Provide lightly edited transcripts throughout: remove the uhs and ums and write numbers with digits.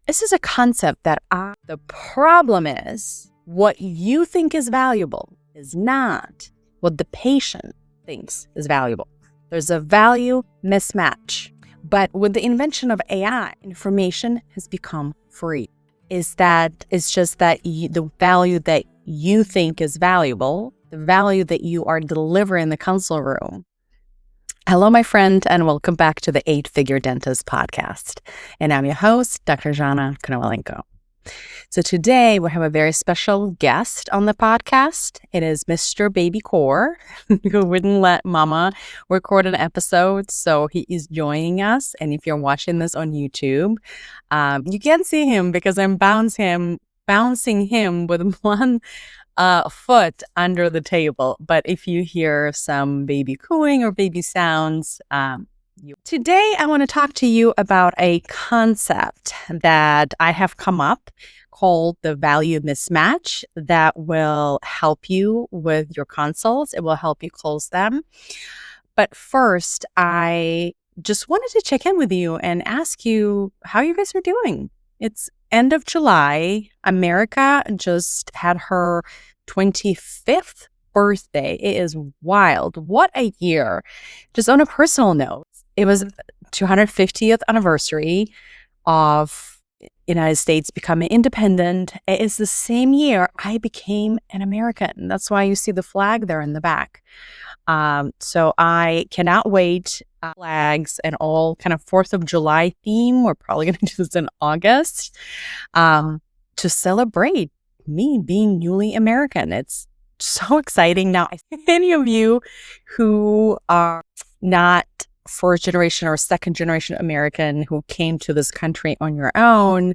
This is a concept that the problem is what you think is valuable is not what the patient thinks is valuable. There's a value mismatch. But with the invention of AI, information has become free. It's just that the value that you think is valuable, the value that you are delivering in the consult room. Hello, my friend, and welcome back to the 8-Figure Dentist podcast. And I'm your host, Dr. Zhanna. So today we have a very special guest on the podcast. It is Mr. Baby Core, who wouldn't let Mama record an episode, so he is joining us. And if you're watching this on YouTube, you can't see him because I'm bouncing him with one foot under the table. But if you hear some baby cooing or baby sounds, Today I want to talk to you about a concept that I have come up called the value mismatch that will help you with your consults. It will help you close them. But first, I just wanted to check in with you and ask you how you guys are doing. It's end of July. America just had her 25th birthday. It is wild. What a year. Just on a personal note, it was 250th anniversary of United States becoming independent. It is the same year I became an American. That's why you see the flag there in the back. So I cannot wait. Flags and all kind of 4th of July theme. We're probably going to do this in August to celebrate me being newly American. It's so exciting. Now, any of you who are not first generation or second generation American who came to this country on your own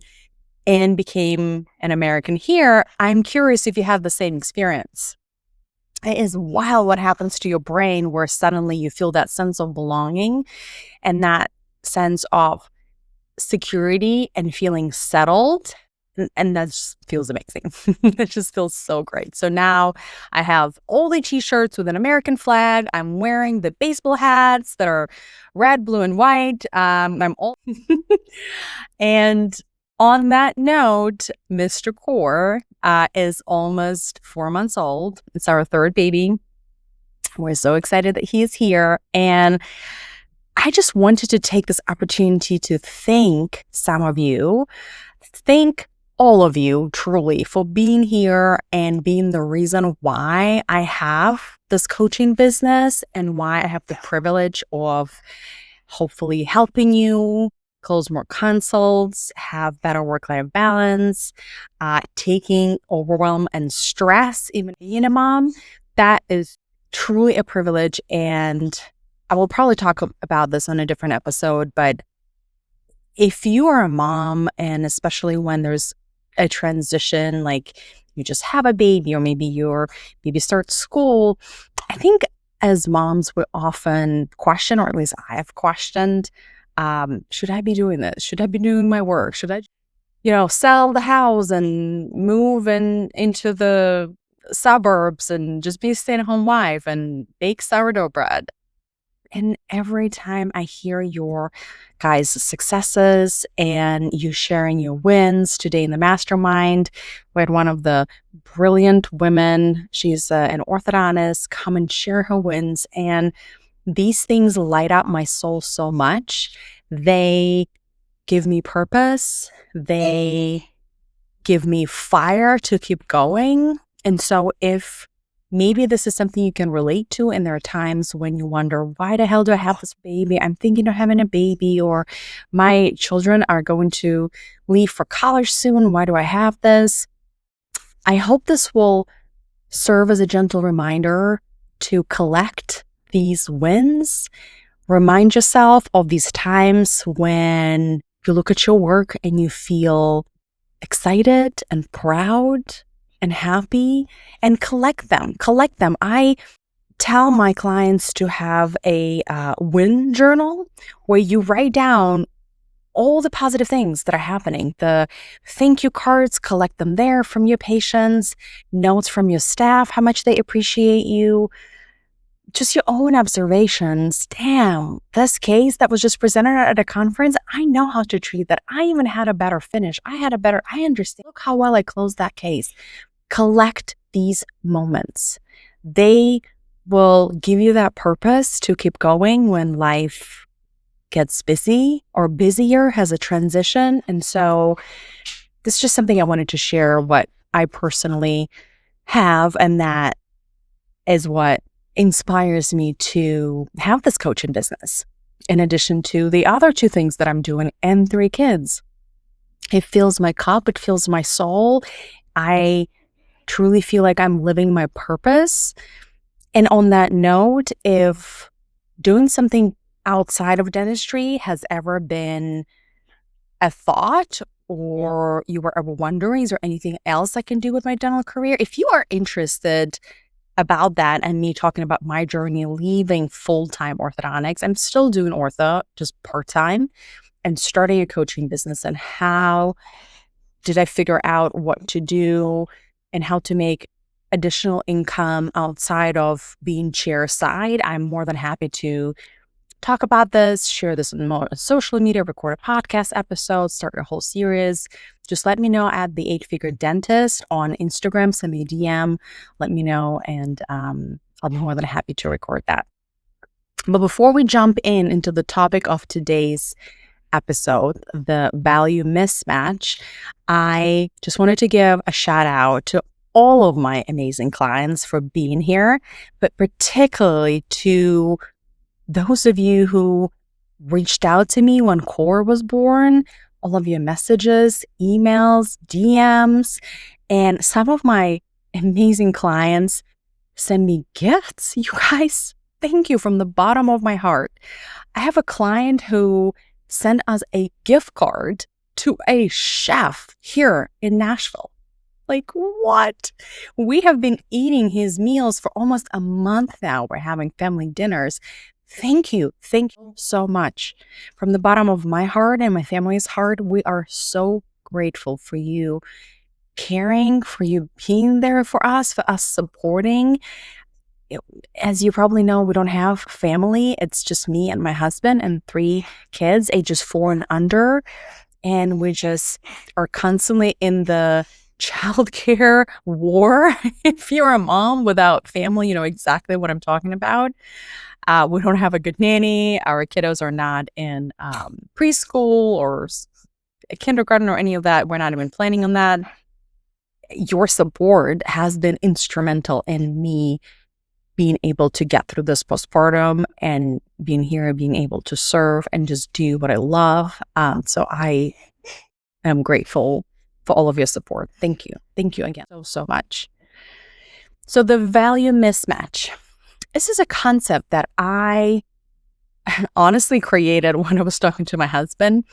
and became an American here, I'm curious if you have the same experience. It is wild what happens to your brain where suddenly you feel that sense of belonging and that sense of security and feeling settled. And that just feels amazing. It just feels so great. So now I have all the t-shirts with an American flag. I'm wearing the baseball hats that are red, blue, and white. And on that note, Mr. Core is almost 4 months old. It's our third baby. We're so excited that he is here. And I just wanted to take this opportunity to thank some of you, thank all of you truly for being here and being the reason why I have this coaching business and why I have the privilege of hopefully helping you close more consults, have better work-life balance, taking overwhelm and stress, even being a mom. That is truly a privilege. And I will probably talk about this on a different episode, but if you are a mom, and especially when there's a transition, like you just have a baby or maybe your baby starts school, I think as moms we often question, or at least I have questioned, should I be doing this? Should I be doing my work? Should I, sell the house and move into the suburbs and just be a stay-at-home wife and bake sourdough bread? And every time I hear your guys' successes and you sharing your wins, today in the mastermind, we had one of the brilliant women, she's an orthodontist, come and share her wins. And these things light up my soul so much. They give me purpose. They give me fire to keep going. And so if maybe this is something you can relate to, and there are times when you wonder, why the hell do I have this baby? I'm thinking of having a baby, or my children are going to leave for college soon. Why do I have this? I hope this will serve as a gentle reminder to collect these wins. Remind yourself of these times when you look at your work and you feel excited and proud and happy, and collect them. I tell my clients to have a win journal where you write down all the positive things that are happening. The thank you cards, collect them there from your patients, notes from your staff, how much they appreciate you. just your own observations. Damn, this case that was just presented at a conference, I know how to treat that. I even had a better finish. I understand. Look how well I closed that case. Collect these moments. They will give you that purpose to keep going when life gets busy or busier, has a transition. And so this is just something I wanted to share what I personally have, and that is what inspires me to have this coaching business. In addition to the other two things that I'm doing and 3 kids, it fills my cup, it fills my soul. I truly feel like I'm living my purpose. And on that note, if doing something outside of dentistry has ever been a thought, or you were ever wondering, is there anything else I can do with my dental career? If you are interested about that and me talking about my journey leaving full-time orthodontics, I'm still doing ortho, just part-time, and starting a coaching business, and how did I figure out what to do and how to make additional income outside of being chair side. I'm more than happy to talk about this, share this on more social media, record a podcast episode, start a whole series. Just let me know at the 8-Figure Dentist on Instagram. Send me a DM, let me know, and I'll be more than happy to record that. But before we jump into the topic of today's episode, the value mismatch, I just wanted to give a shout out to all of my amazing clients for being here, but particularly to those of you who reached out to me when Core was born, all of your messages, emails, DMs, and some of my amazing clients send me gifts. You guys, thank you from the bottom of my heart. I have a client who sent us a gift card to a chef here in Nashville. Like, what? We have been eating his meals for almost a month now. We're having family dinners. Thank you. Thank you so much. From the bottom of my heart and my family's heart, we are so grateful for you caring, for you being there for us supporting. As you probably know, we don't have family. It's just me and my husband and 3 kids, ages 4 and under. And we just are constantly in the childcare war. If you're a mom without family, you know exactly what I'm talking about. We don't have a good nanny. Our kiddos are not in preschool or kindergarten or any of that. We're not even planning on that. Your support has been instrumental in me being able to get through this postpartum and being here, being able to serve and just do what I love. So I am grateful for all of your support. Thank you. Thank you again so much. So the value mismatch. This is a concept that I honestly created when I was talking to my husband.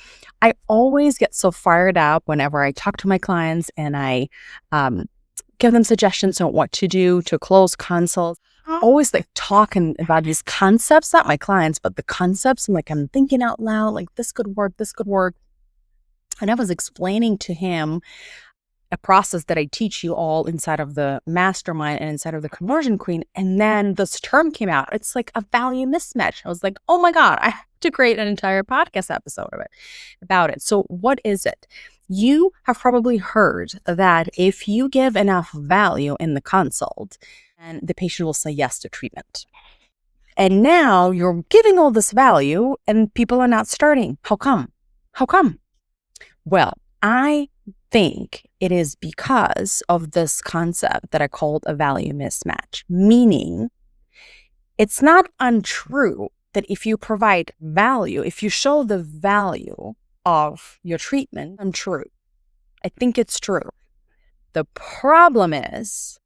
I always get so fired up whenever I talk to my clients and I give them suggestions on what to do to close consults. Always like talking about these concepts, not my clients, but the concepts. And like, I'm thinking out loud, like this could work, this could work. And I was explaining to him a process that I teach you all inside of the mastermind and inside of the Conversion Queen. And then this term came out. It's like a value mismatch. I was like, oh my God, I have to create an entire podcast episode of it about it. So what is it? You have probably heard that if you give enough value in the consult, and the patient will say yes to treatment. And now you're giving all this value and people are not starting. How come? How come? Well, I think it is because of this concept that I called a value mismatch, meaning it's not untrue that if you provide value, if you show the value of your treatment, untrue. I think it's true. The problem is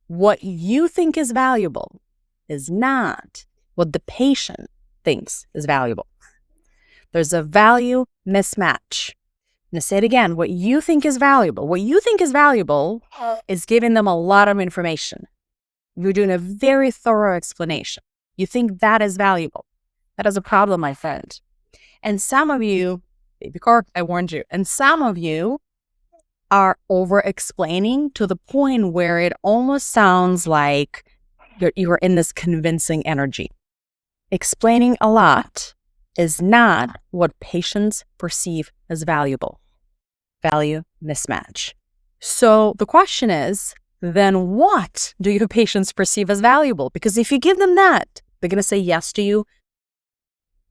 what you think is valuable is not what the patient thinks is valuable. There's a value mismatch. I'm going to say it again. What you think is valuable is giving them a lot of information. You're doing a very thorough explanation. You think that is valuable. That is a problem, my friend. And some of you, baby cork, I warned you, and some of you are over explaining to the point where it almost sounds like you are in this convincing energy. Explaining a lot is not what patients perceive as valuable. Value mismatch. So the question is, then what do your patients perceive as valuable? Because if you give them that, they're going to say yes to you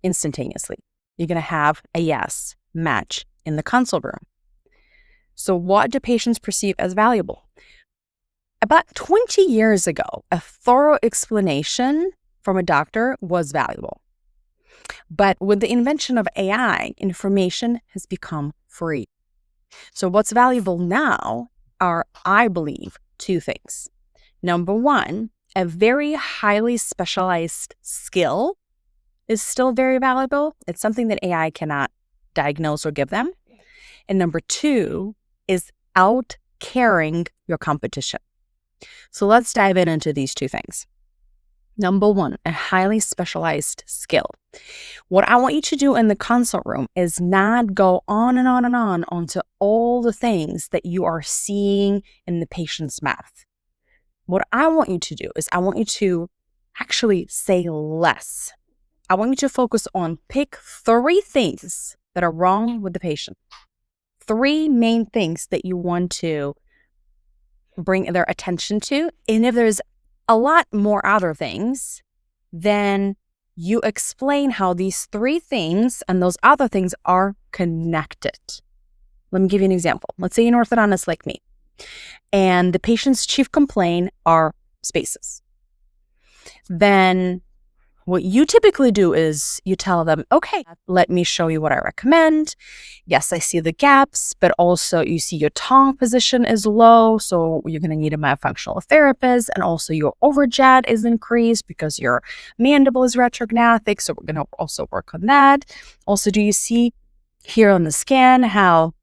instantaneously. You're going to have a yes match in the consult room. So what do patients perceive as valuable? About 20 years ago, a thorough explanation from a doctor was valuable. But with the invention of AI, information has become free. So what's valuable now are, I believe, two things. Number one, a very highly specialized skill is still very valuable. It's something that AI cannot diagnose or give them. And number two is out caring your competition. So let's dive into these two things. Number one, a highly specialized skill. What I want you to do in the consult room is not go on and on and on onto all the things that you are seeing in the patient's mouth. What I want you to do is I want you to actually say less. I want you to focus on pick 3 things that are wrong with the patient. 3 main things that you want to bring their attention to. And if there's a lot more other things, then you explain how these 3 things and those other things are connected. Let me give you an example. Let's say an orthodontist like me, and the patient's chief complaint are spaces. Then what you typically do is you tell them, okay, let me show you what I recommend. Yes, I see the gaps, but also you see your tongue position is low, so you're going to need a myofunctional therapist. And also your overjet is increased because your mandible is retrognathic, so we're going to also work on that. Also, do you see here on the scan how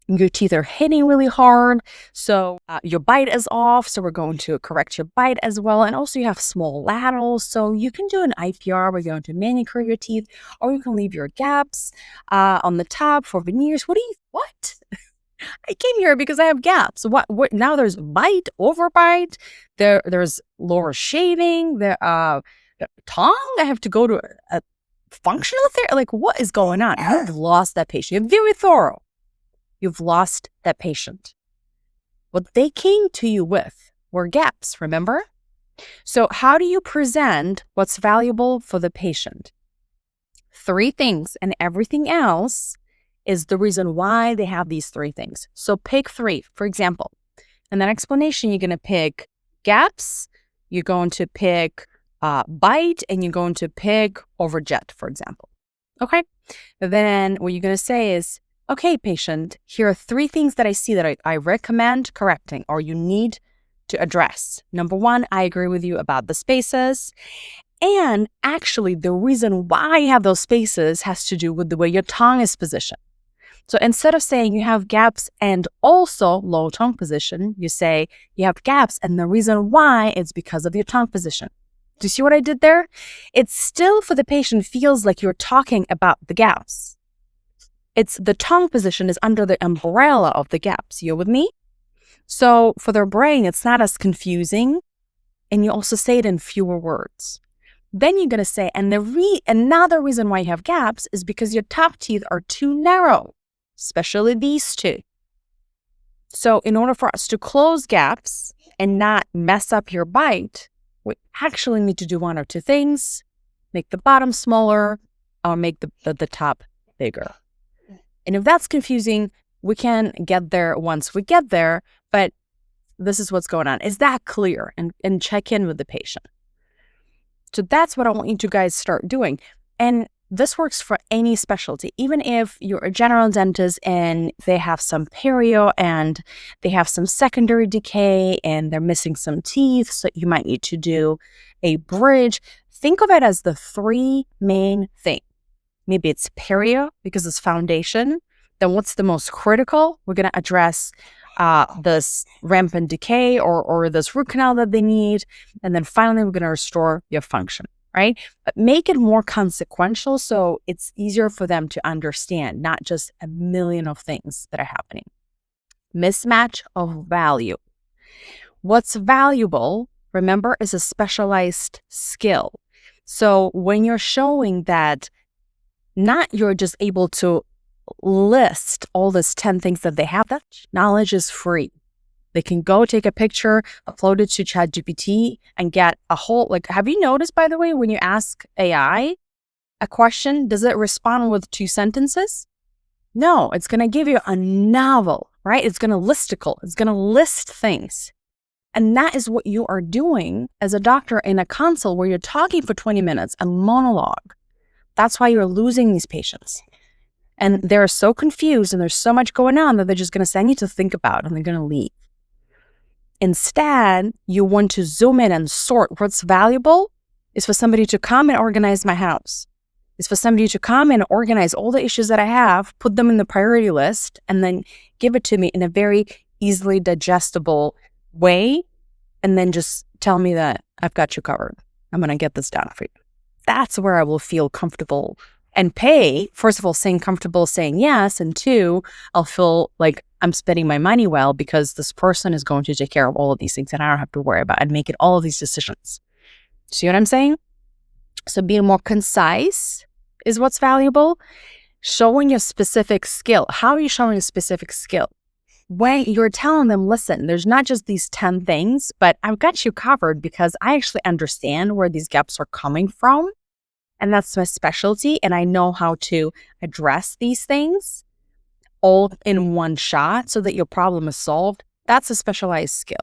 your teeth are hitting really hard, so your bite is off, so we're going to correct your bite as well. And also you have small laterals, so you can do an IPR. We're going to manicure your teeth, or you can leave your gaps on the top for veneers. What? I came here because I have gaps. What now? There's bite, overbite, there's lower shaving, the tongue. I have to go to a functional therapy. Like, what is going on? You've lost that patient. You're very thorough. You've lost that patient. What they came to you with were gaps, remember? So how do you present what's valuable for the patient? 3 things, and everything else is the reason why they have these 3 things. So pick 3, for example. In that explanation, you're going to pick gaps, you're going to pick bite, and you're going to pick overjet, for example. Okay? Then what you're going to say is, okay, patient, here are 3 things that I see that I recommend correcting or you need to address. Number 1, I agree with you about the spaces. And actually, the reason why I have those spaces has to do with the way your tongue is positioned. So instead of saying you have gaps and also low tongue position, you say you have gaps and the reason why is because of your tongue position. Do you see what I did there? It's still for the patient feels like you're talking about the gaps. It's the tongue position is under the umbrella of the gaps. You with me? So for their brain, it's not as confusing. And you also say it in fewer words. Then you're going to say, and another reason why you have gaps is because your top teeth are too narrow, especially these 2. So in order for us to close gaps and not mess up your bite, we actually need to do 1 or 2 things. Make the bottom smaller or make the top bigger. And if that's confusing, we can get there once we get there, but this is what's going on. Is that clear? And check in with the patient. So that's what I want you to guys start doing. And this works for any specialty. Even if you're a general dentist and they have some perio and they have some secondary decay and they're missing some teeth, so you might need to do a bridge. Think of it as the 3 main things. Maybe it's perio because it's foundation. Then what's the most critical? We're going to address this rampant decay or this root canal that they need. And then finally, we're going to restore your function, right? But make it more consequential so it's easier for them to understand, not just a million of things that are happening. Mismatch of value. What's valuable remember, is a specialized skill. So when you're showing that not you're just able to list all these 10 things that they have, that knowledge is free. They can go take a picture, upload it to ChatGPT and get a whole, have you noticed, by the way, when you ask AI a question, does it respond with 2 sentences? No, it's going to give you a novel, right? It's going to listicle. It's going to list things. And that is what you are doing as a doctor in a consult where you're talking for 20 minutes, a monologue. That's why you're losing these patients. And they're so confused and there's so much going on that they're just going to say, I need to think about it, and they're going to leave. Instead, you want to zoom in and sort. What's valuable is for somebody to come and organize my house. It's for somebody to come and organize all the issues that I have, put them in the priority list, and then give it to me in a very easily digestible way, and then just tell me that I've got you covered. I'm going to get this done for you. That's where I will feel comfortable and pay. First of all, saying comfortable, saying yes. And 2, I'll feel like I'm spending my money well because this person is going to take care of all of these things and I don't have to worry about and making all of these decisions. See what I'm saying? So being more concise is what's valuable. Showing a specific skill. How are you showing a specific skill? When you're telling them, listen, there's not just these 10 things, but I've got you covered because I actually understand where these gaps are coming from. And that's my specialty. And I know how to address these things all in one shot so that your problem is solved. That's a specialized skill.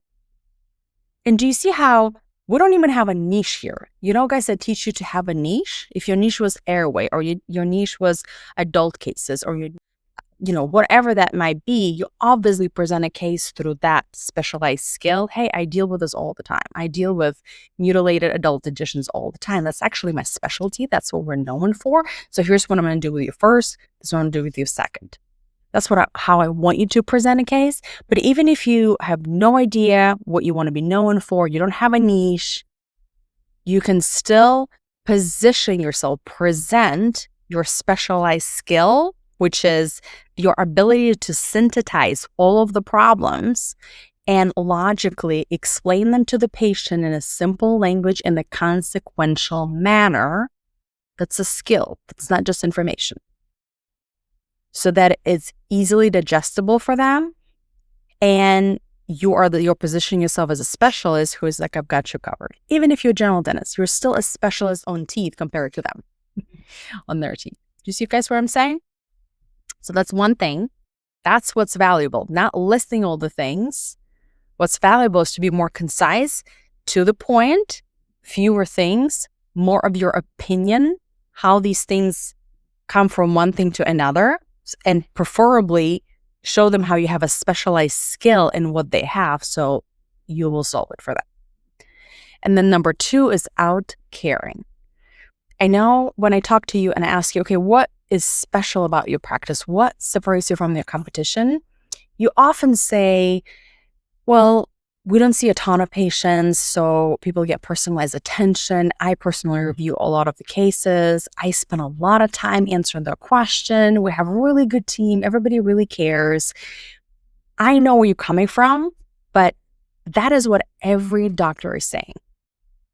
And do you see how we don't even have a niche here? You know, guys, that teach you to have a niche. If your niche was airway, or your niche was adult cases, or whatever that might be, you obviously present a case through that specialized skill. Hey, I deal with this all the time. I deal with mutilated adult editions all the time. That's actually my specialty. That's what we're known for. So here's what I'm going to do with you first. This is what I'm going to do with you second. That's how I want you to present a case. But even if you have no idea what you want to be known for, you don't have a niche, you can still position yourself, present your specialized skill, which is your ability to synthesize all of the problems and logically explain them to the patient in a simple language in a consequential manner. That's a skill. That's not just information. So that it's easily digestible for them, and you're positioning yourself as a specialist who is like, I've got you covered. Even if you're a general dentist, you're still a specialist on teeth compared to them on their teeth. Do you see, guys, what I'm saying? So that's one thing. That's what's valuable, not listing all the things. What's valuable is to be more concise, to the point, fewer things, more of your opinion, how these things come from one thing to another, and preferably show them how you have a specialized skill in what they have so you will solve it for them. And then number 2 is out caring. I know when I talk to you and I ask you, okay, what is special about your practice? What separates you from your competition? You often say, well, we don't see a ton of patients, so people get personalized attention. I personally review a lot of the cases. I spend a lot of time answering their question. We have a really good team. Everybody really cares. I know where you're coming from, but that is what every doctor is saying.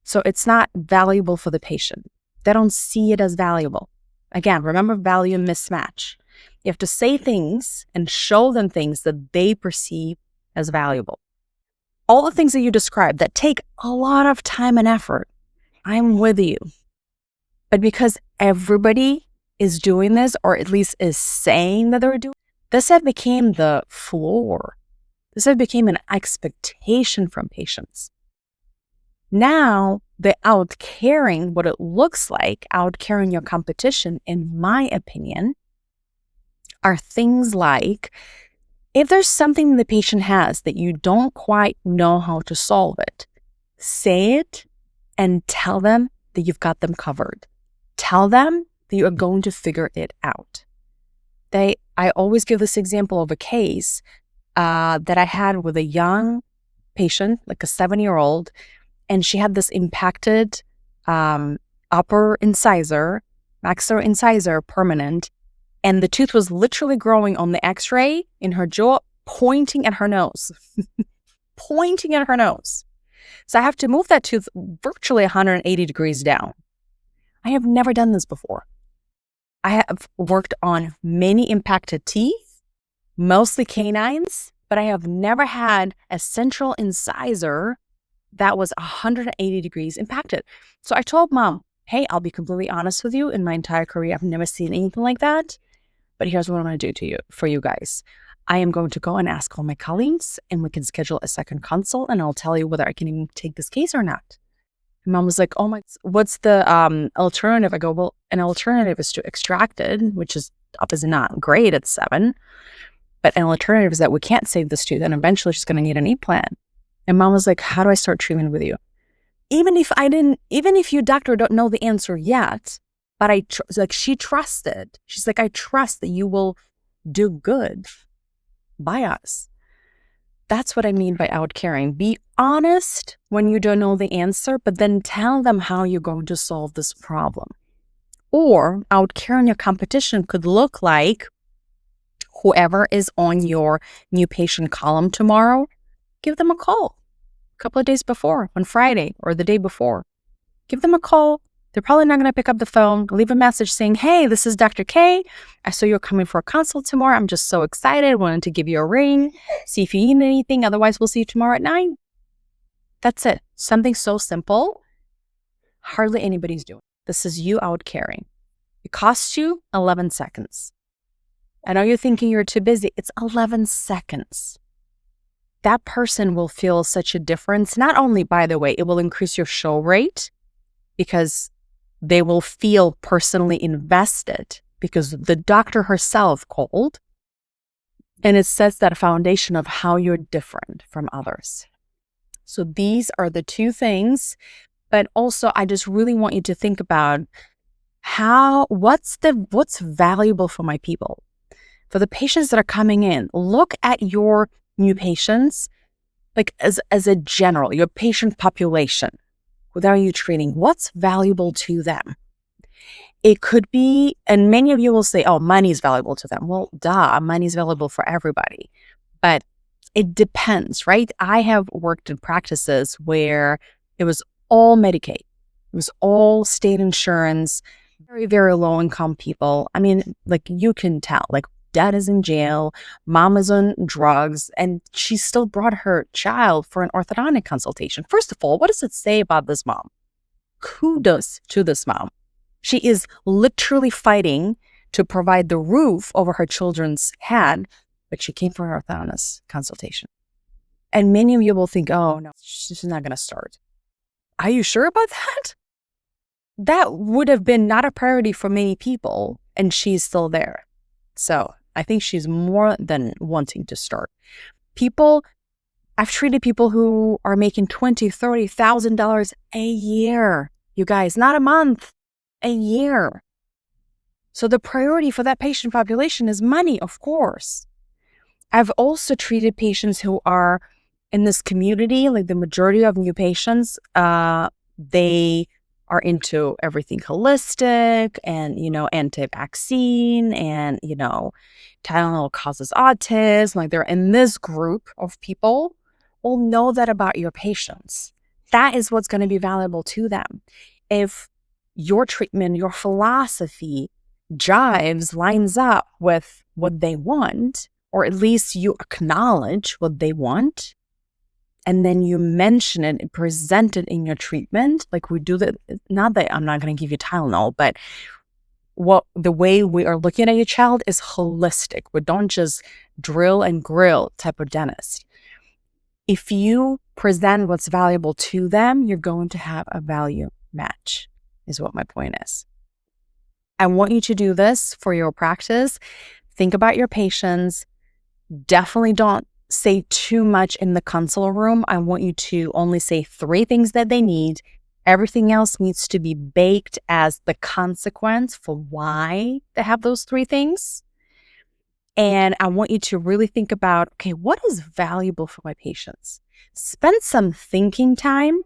So it's not valuable for the patient. They don't see it as valuable. Again, remember value mismatch. You have to say things and show them things that they perceive as valuable. All the things that you described that take a lot of time and effort, I'm with you. But because everybody is doing this, or at least is saying that they're doing this, have became the floor. This have became an expectation from patients. Now, the out caring, what it looks like, out caring your competition, in my opinion, are things like, if there's something the patient has that you don't quite know how to solve it, say it and tell them that you've got them covered. Tell them that you are going to figure it out. I always give this example of a case that I had with a young patient, like a 7-year-old, and she had this impacted upper incisor, maxillary incisor, permanent, and the tooth was literally growing on the x-ray in her jaw, pointing at her nose. Pointing at her nose. So I have to move that tooth virtually 180 degrees down. I have never done this before. I have worked on many impacted teeth, mostly canines, but I have never had a central incisor that was 180 degrees impacted. So I told mom, hey, I'll be completely honest with you. In my entire career, I've never seen anything like that. But here's what I'm going to do for you guys. I am going to go and ask all my colleagues, and we can schedule a second consult, and I'll tell you whether I can even take this case or not. And mom was like, oh my, what's the alternative? I go, well, an alternative is to extract it, which is obviously not great at 7. But an alternative is that we can't save this tooth, and eventually she's going to need an implant. And mom was like, how do I start treatment with you? Even if you, doctor, don't know the answer yet, but she trusted. She's like, I trust that you will do good by us. That's what I mean by out caring. Be honest when you don't know the answer, but then tell them how you're going to solve this problem. Or out caring your competition could look like whoever is on your new patient column tomorrow, give them a call a couple of days before, on Friday or the day before. Give them a call. They're probably not going to pick up the phone. Leave a message saying, hey, this is Dr. K. I saw you're coming for a consult tomorrow. I'm just so excited. Wanted to give you a ring. See if you need anything. Otherwise, we'll see you tomorrow at 9. That's it. Something so simple. Hardly anybody's doing. This is you out caring. It costs you 11 seconds. I know you're thinking you're too busy. It's 11 seconds. That person will feel such a difference. Not only, by the way, it will increase your show rate because they will feel personally invested because the doctor herself called, and it sets that foundation of how you're different from others. So these are the 2 things, but also I just really want you to think about what's valuable for my people. For the patients that are coming in, look at your new patients, like as a general, your patient population. Who are you treating? What's valuable to them? It could be, and many of you will say, oh, money is valuable to them. Well, duh, money is valuable for everybody. But it depends, right? I have worked in practices where it was all Medicaid. It was all state insurance, very, very low income people. I mean, like you can tell, like dad is in jail, mom is on drugs, and she still brought her child for an orthodontic consultation. First of all, what does it say about this mom? Kudos to this mom. She is literally fighting to provide the roof over her children's head, but she came for an orthodontist consultation. And many of you will think, oh no, she's not going to start. Are you sure about that? That would have been not a priority for many people, and she's still there. So I think she's more than wanting to start. I've treated people who are making $20,000, $30,000 a year. You guys, not a month, a year. So the priority for that patient population is money, of course. I've also treated patients who are in this community, like the majority of new patients, they are into everything holistic and, anti-vaccine and, Tylenol causes autism. Like they're in this group of people. Well, know that about your patients. That is what's going to be valuable to them. If your treatment, your philosophy lines up with what they want, or at least you acknowledge what they want, and then you mention it and present it in your treatment, like we do that. Not that I'm not going to give you Tylenol, but the way we are looking at your child is holistic. We don't just drill and grill type of dentist. If you present what's valuable to them, you're going to have a value match, is what my point is. I want you to do this for your practice. Think about your patients. Definitely don't say too much in the consult room. I want you to only say 3 things that they need. Everything else needs to be baked as the consequence for why they have those 3 things. And I want you to really think about, okay, what is valuable for my patients? Spend some thinking time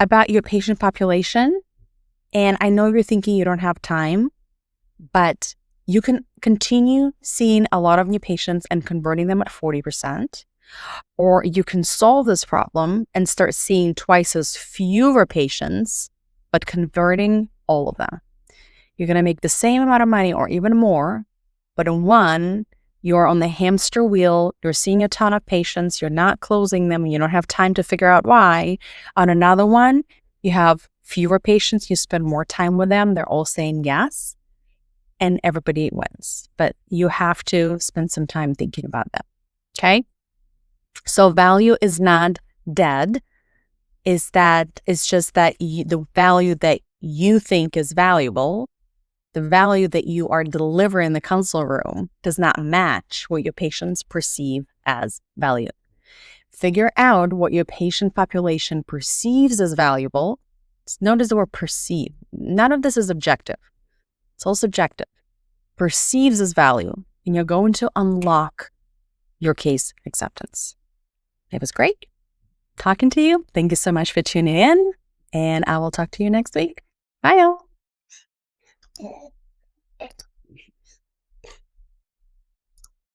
about your patient population. And I know you're thinking you don't have time, but you can continue seeing a lot of new patients and converting them at 40%. Or you can solve this problem and start seeing twice as fewer patients, but converting all of them. You're going to make the same amount of money or even more, but in one, you're on the hamster wheel, you're seeing a ton of patients, you're not closing them, you don't have time to figure out why. On another one, you have fewer patients, you spend more time with them, they're all saying yes, and everybody wins. But you have to spend some time thinking about that, okay? So value is not dead. It's just that the value that you think is valuable, the value that you are delivering in the consult room does not match what your patients perceive as value. Figure out what your patient population perceives as valuable. Notice the word perceive. None of this is objective. It's all subjective. Perceives as value, and you're going to unlock your case acceptance. It was great talking to you. Thank you so much for tuning in, and I will talk to you next week. Bye, y'all.